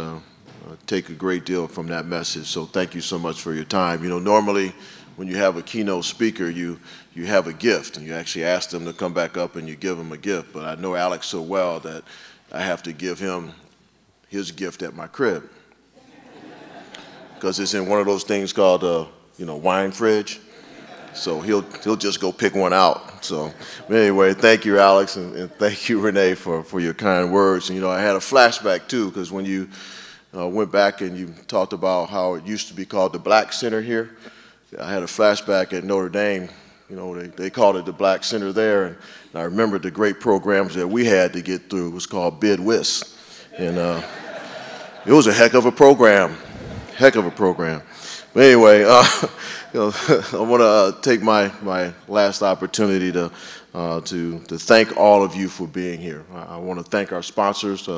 take a great deal from that message. So thank you so much for your time. You know, normally when you have a keynote speaker, you have a gift, and you actually ask them to come back up and you give them a gift. But I know Alex so well that I have to give him his gift at my crib, because it's in one of those things called, wine fridge. So he'll just go pick one out. So anyway, thank you, Alex, and thank you, Renee, for your kind words. And, I had a flashback, too, because when you went back and you talked about how it used to be called the Black Center here, I had a flashback at Notre Dame. They called it the Black Center there, and I remember the great programs that we had to get through. It was called Bid Whist, and it was a heck of a program, But anyway, I want to take my last opportunity to thank all of you for being here. I want to thank our sponsors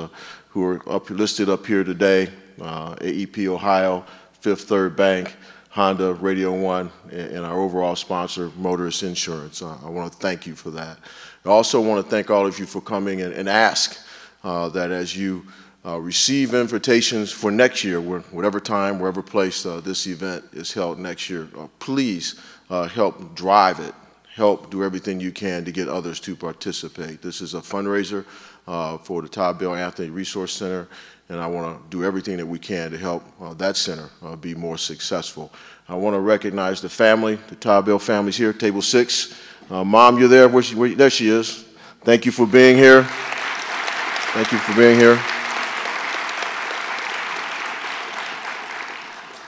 who are listed up here today: AEP Ohio, Fifth Third Bank, Honda, Radio One, and our overall sponsor, Motorist Insurance. I want to thank you for that. I also want to thank all of you for coming and ask that as you receive invitations for next year, whatever time, wherever place this event is held next year, please help drive it. Help do everything you can to get others to participate. This is a fundraiser for the Todd Bell Anthony Resource Center, and I want to do everything that we can to help that center be more successful. I want to recognize the family, the Todd Bell family's here, table 6. Mom, you're there? There she is. Thank you for being here. Thank you for being here.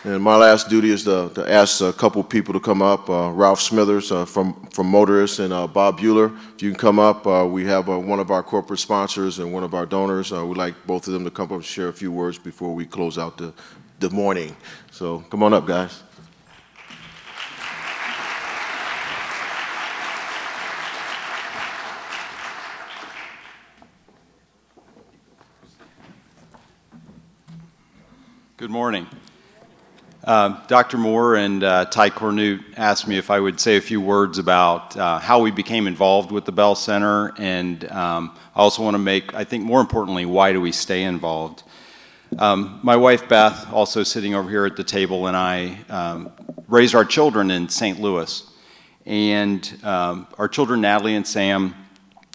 And my last duty is to ask a couple people to come up. Ralph Smithers from Motorist, and Bob Bueller, if you can come up. We have one of our corporate sponsors and one of our donors. We'd like both of them to come up and share a few words before we close out the morning. So come on up, guys. Good morning. Dr. Moore and Ty Cornute asked me if I would say a few words about how we became involved with the Bell Center, and I also want to make, I think more importantly, why do we stay involved. My wife Beth, also sitting over here at the table, and I raised our children in St. Louis, and our children Natalie and Sam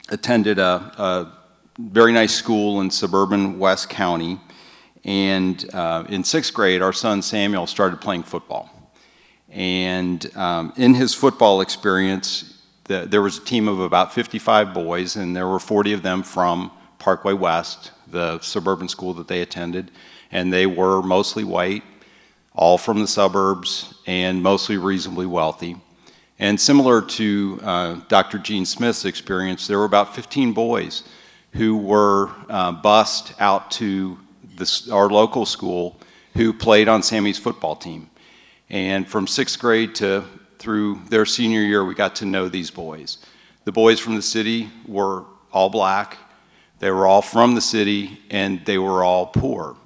attended a very nice school in suburban West County. And in 6th grade, our son Samuel started playing football. And in his football experience, there was a team of about 55 boys, and there were 40 of them from Parkway West, the suburban school that they attended. And they were mostly white, all from the suburbs, and mostly reasonably wealthy. And similar to Dr. Gene Smith's experience, there were about 15 boys who were bused out to our local school who played on Sammy's football team. And from 6th grade through their senior year, we got to know these boys. The boys from the city were all black, they were all from the city, and they were all poor.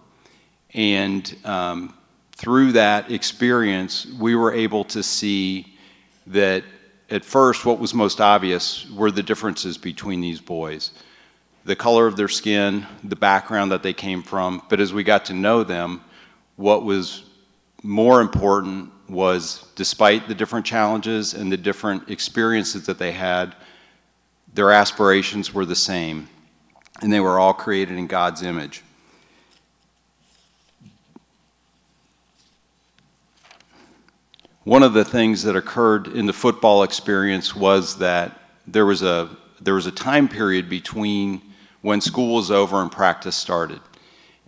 And through that experience, we were able to see that at first what was most obvious were the differences between these boys. The color of their skin, the background that they came from, but as we got to know them, what was more important was, despite the different challenges and the different experiences that they had, their aspirations were the same. and they were all created in God's image. One of the things that occurred in the football experience was that there was a time period between when school was over and practice started.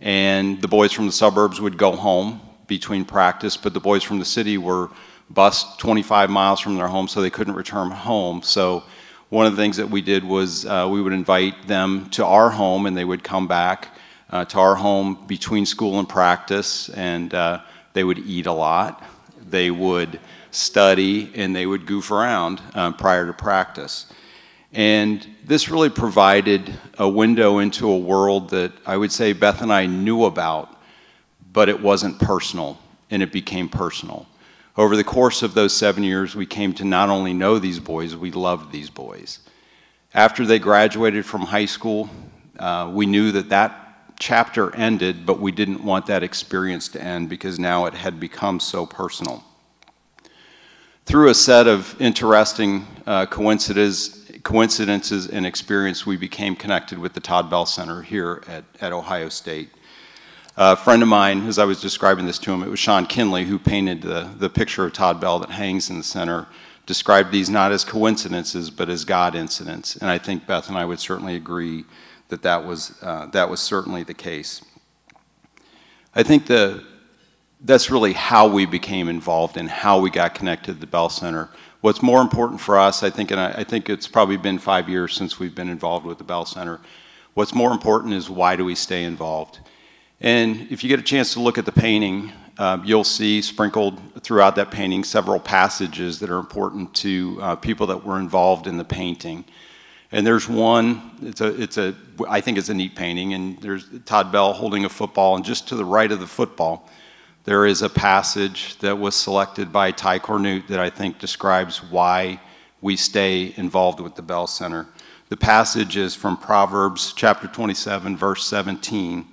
And the boys from the suburbs would go home between practice, but the boys from the city were bused 25 miles from their home, so they couldn't return home. So one of the things that we did was we would invite them to our home, and they would come back to our home between school and practice, and they would eat a lot. They would study, and they would goof around prior to practice. And this really provided a window into a world that I would say Beth and I knew about, but it wasn't personal, and it became personal. Over the course of those 7 years, we came to not only know these boys, we loved these boys. After they graduated from high school, we knew that that chapter ended, but we didn't want that experience to end because now it had become so personal. Through a set of interesting coincidences and experience, we became connected with the Todd Bell Center here at Ohio State. A friend of mine, as I was describing this to him, it was Sean Kinley, who painted the picture of Todd Bell that hangs in the center, described these not as coincidences, but as God incidents. And I think Beth and I would certainly agree that that was certainly the case. I think that's really how we became involved and how we got connected to the Bell Center. What's more important for us, I think, and I think it's probably been 5 years since we've been involved with the Bell Center, what's more important is why do we stay involved? And if you get a chance to look at the painting, you'll see sprinkled throughout that painting several passages that are important to people that were involved in the painting. And there's one, I think it's a neat painting, and there's Todd Bell holding a football, and just to the right of the football, there is a passage that was selected by Ty Cornute that I think describes why we stay involved with the Bell Center. The passage is from Proverbs chapter 27, verse 17,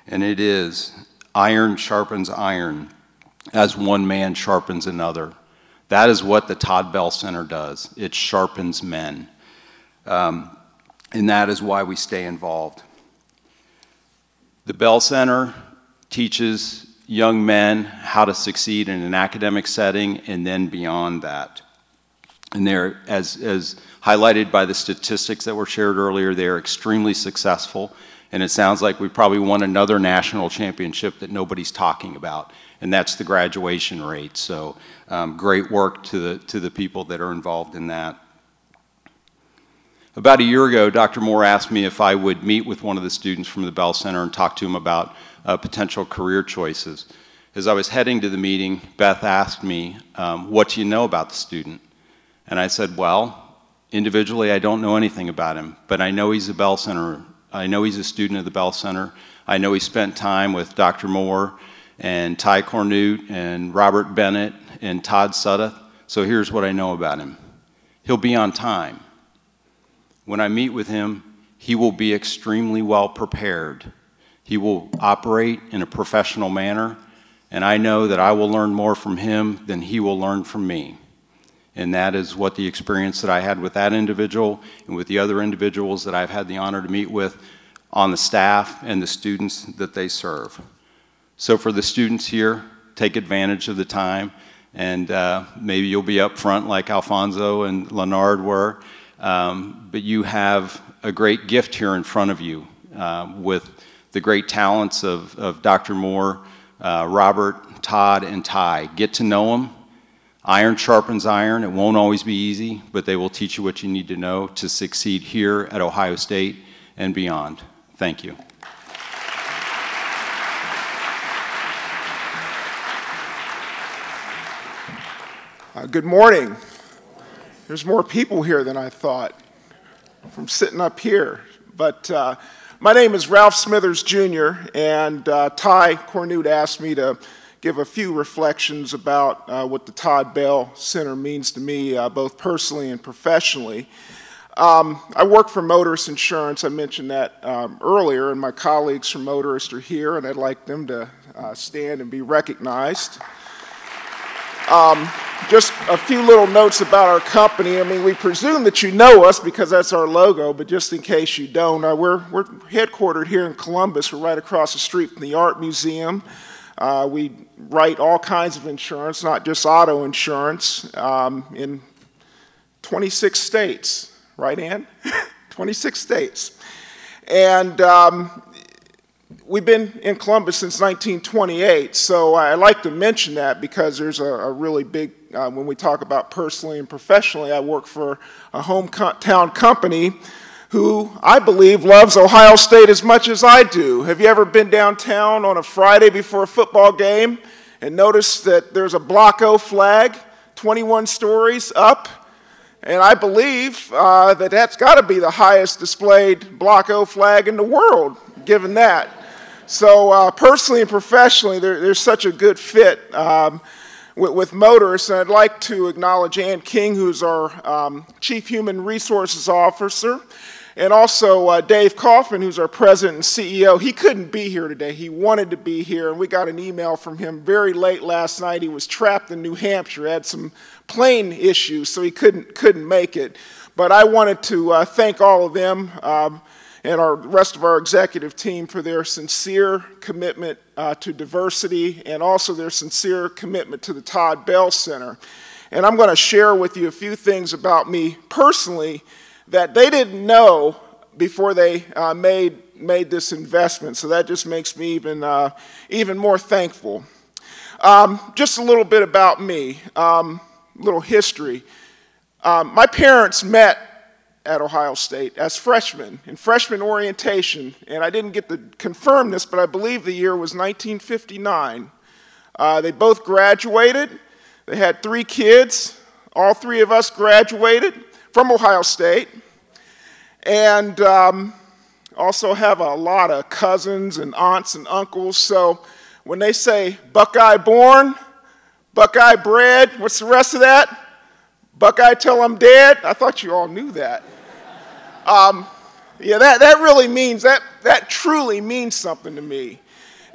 and it is, "Iron sharpens iron as one man sharpens another." That is what the Todd Bell Center does. It sharpens men. And that is why we stay involved. The Bell Center teaches young men how to succeed in an academic setting and then beyond that. And they're, as highlighted by the statistics that were shared earlier, they're extremely successful. And it sounds like we probably won another national championship that nobody's talking about, and that's the graduation rate. So great work to the people that are involved in that. About a year ago, Dr. Moore asked me if I would meet with one of the students from the Bell Center and talk to him about potential career choices. As I was heading to the meeting, Beth asked me, what do you know about the student? And I said, well, individually, I don't know anything about him, but I know he's a Bell Center. I know he's a student of the Bell Center. I know he spent time with Dr. Moore and Ty Cornute and Robert Bennett and Todd Suddeth. So here's what I know about him. He'll be on time. When I meet with him, he will be extremely well prepared. He will operate in a professional manner, and I know that I will learn more from him than he will learn from me. And that is what the experience that I had with that individual and with the other individuals that I've had the honor to meet with on the staff and the students that they serve. So for the students here, take advantage of the time, and maybe you'll be up front like Alfonso and Leonard were. But you have a great gift here in front of you with the great talents of Dr. Moore, Robert, Todd, and Ty. Get to know them. Iron sharpens iron. It won't always be easy, but they will teach you what you need to know to succeed here at Ohio State and beyond. Thank you. Good morning. There's more people here than I thought from sitting up here. But my name is Ralph Smithers, Jr., and Ty Cornute asked me to give a few reflections about what the Todd Bell Center means to me, both personally and professionally. I work for Motorist Insurance. I mentioned that earlier, and my colleagues from Motorist are here, and I'd like them to stand and be recognized. Just a few little notes about our company. I mean, we presume that you know us because that's our logo, but just in case you don't, we're headquartered here in Columbus. We're right across the street from the Art Museum. We write all kinds of insurance, not just auto insurance, in 26 states. Right, Ann? 26 states. And we've been in Columbus since 1928, so I like to mention that because there's a really big, when we talk about personally and professionally, I work for a hometown company who I believe loves Ohio State as much as I do. Have you ever been downtown on a Friday before a football game and noticed that there's a Block O flag, 21 stories up? And I believe that that's got to be the highest displayed Block O flag in the world, given that. So personally and professionally, there's such a good fit with motorists. And I'd like to acknowledge Ann King, who's our Chief Human Resources Officer, and also Dave Kaufman, who's our President and CEO. He couldn't be here today. He wanted to be here, and we got an email from him very late last night. He was trapped in New Hampshire, had some plane issues, so he couldn't make it. But I wanted to thank all of them and the rest of our executive team for their sincere commitment to diversity and also their sincere commitment to the Todd Bell Center. And I'm going to share with you a few things about me personally that they didn't know before they made this investment. So that just makes me even more thankful. Just a little bit about me, little history. My parents met at Ohio State as freshmen in freshman orientation, and I didn't get to confirm this, but I believe the year was 1959. They both graduated. They had 3 kids. All 3 of us graduated from Ohio State, and also have a lot of cousins and aunts and uncles. So when they say Buckeye born, Buckeye bred, what's the rest of that? Buckeye till I'm dead? I thought you all knew that. Yeah, that really means, that truly means something to me.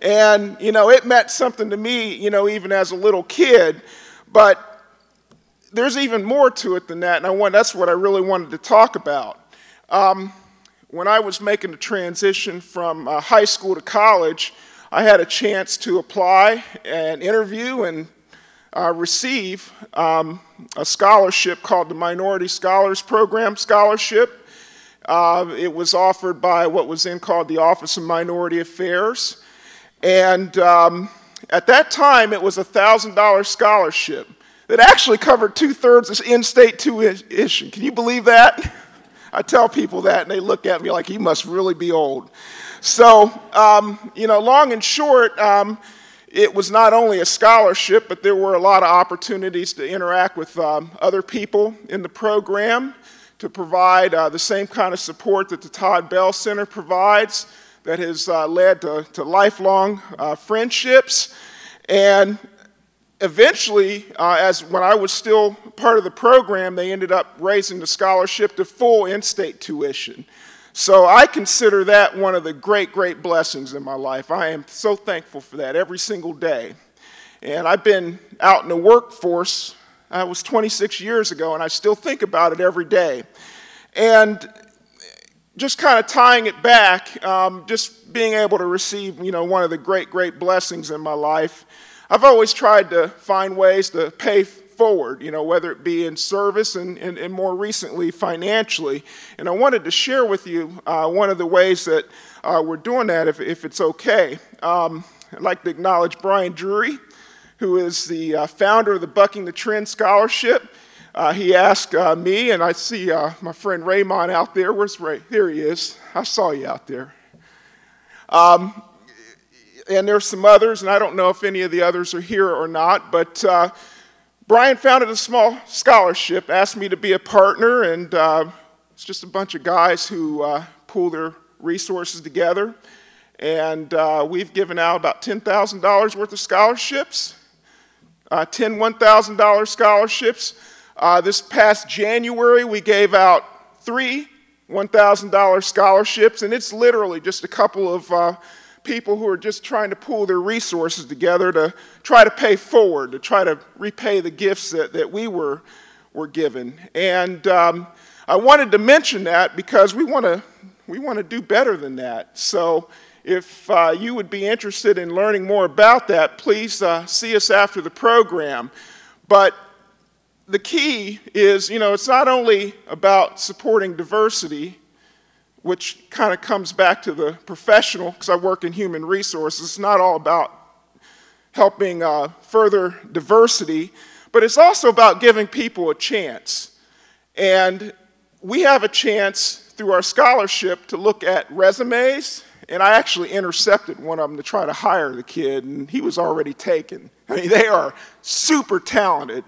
And, you know, it meant something to me, you know, even as a little kid. But there's even more to it than that, and that's what I really wanted to talk about. When I was making the transition from high school to college, I had a chance to apply and interview and receive a scholarship called the Minority Scholars Program Scholarship. It was offered by what was then called the Office of Minority Affairs. And at that time, it was a $1,000 scholarship that actually covered 2/3 of in-state tuition. Can you believe that? I tell people that, and they look at me like, he must really be old. So, you know, long and short, it was not only a scholarship, but there were a lot of opportunities to interact with other people in the program, to provide the same kind of support that the Todd Bell Center provides that has led to lifelong friendships. And eventually, when I was still part of the program, they ended up raising the scholarship to full in-state tuition. So I consider that one of the great, great blessings in my life. I am so thankful for that every single day. And I've been out in the workforce. That was 26 years ago, and I still think about it every day. And just kind of tying it back, just being able to receive, you know, one of the great, great blessings in my life. I've always tried to find ways to pay forward, you know, whether it be in service and more recently financially. And I wanted to share with you one of the ways that we're doing that, if it's okay. I'd like to acknowledge Brian Drury, who is the founder of the Bucking the Trend Scholarship. He asked me, and I see my friend Raymond out there. Where's Ray? There he is. I saw you out there. And there's some others, and I don't know if any of the others are here or not, but Brian founded a small scholarship, asked me to be a partner, and it's just a bunch of guys who pool their resources together. And we've given out about $10,000 worth of scholarships, 10 $1,000 scholarships. This past January, we gave out 3 $1,000 scholarships, and it's literally just a couple of people who are just trying to pool their resources together to try to pay forward, to try to repay the gifts that we were given. And I wanted to mention that because we want to do better than that. So if you would be interested in learning more about that, please see us after the program. But the key is, it's not only about supporting diversity, which kind of comes back to the professional, because I work in human resources. It's not all about helping further diversity, but it's also about giving people a chance. And we have a chance through our scholarship to look at resumes, and I actually intercepted one of them to try to hire the kid, and he was already taken. I mean, they are super talented.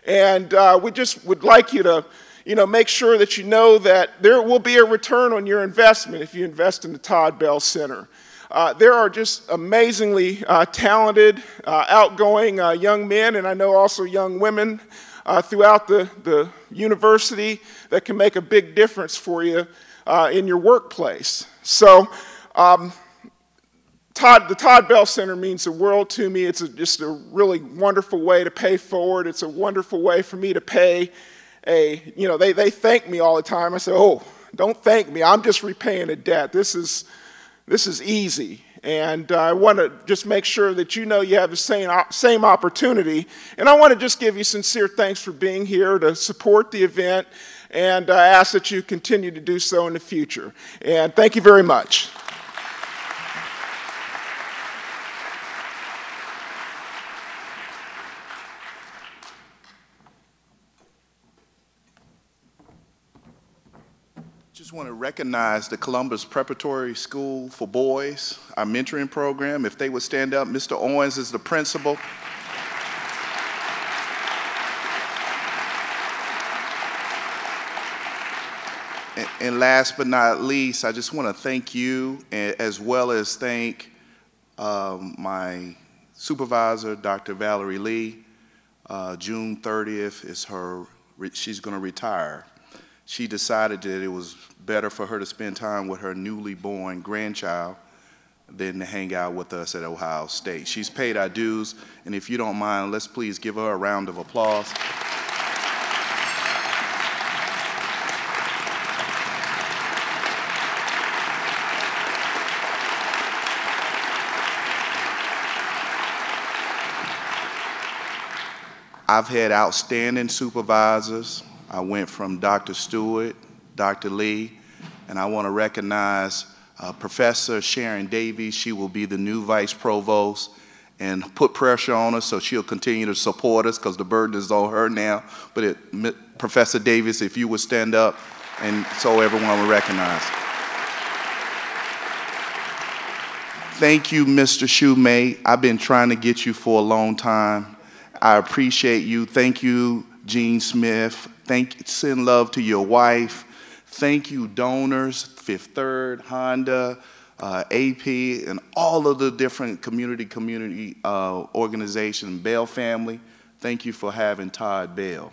And we just would like you to make sure that you know that there will be a return on your investment if you invest in the Todd Bell Center. There are just amazingly talented, outgoing young men, and I know also young women throughout the university that can make a big difference for you in your workplace. So the Todd Bell Center means the world to me. It's just a really wonderful way to pay forward. It's a wonderful way for me to pay they thank me all the time. I say, oh, don't thank me. I'm just repaying a debt. This is easy. And I want to just make sure that you know you have the same opportunity. And I want to just give you sincere thanks for being here to support the event. And I ask that you continue to do so in the future. And thank you very much. Just want to recognize the Columbus Preparatory School for Boys, our mentoring program. If they would stand up, Mr. Owens is the principal. And last but not least, I just want to thank you, as well as thank my supervisor, Dr. Valerie Lee. June 30th is she's going to retire. She decided that it was better for her to spend time with her newly born grandchild than to hang out with us at Ohio State. She's paid our dues, and if you don't mind, let's please give her a round of applause. I've had outstanding supervisors. I went from Dr. Stewart, Dr. Lee, and I want to recognize Professor Sharon Davies. She will be the new vice provost, and put pressure on her so she'll continue to support us because the burden is on her now. But Professor Davies, if you would stand up and so everyone will recognize. Thank you, Mr. Shoemate. I've been trying to get you for a long time. I appreciate you. Thank you, Gene Smith. Send love to your wife. Thank you, donors, Fifth Third, Honda, AP, and all of the different community organizations, Bell family. Thank you for having Todd Bell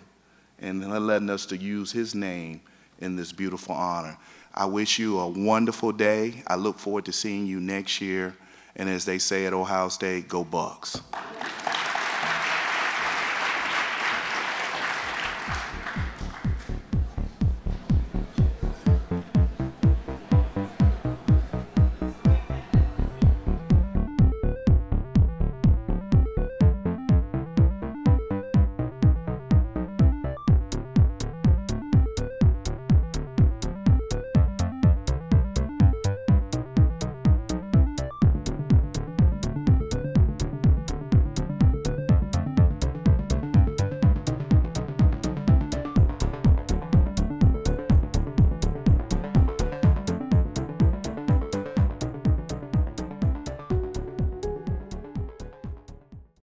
and letting us to use his name in this beautiful honor. I wish you a wonderful day. I look forward to seeing you next year. And as they say at Ohio State, go Bucks.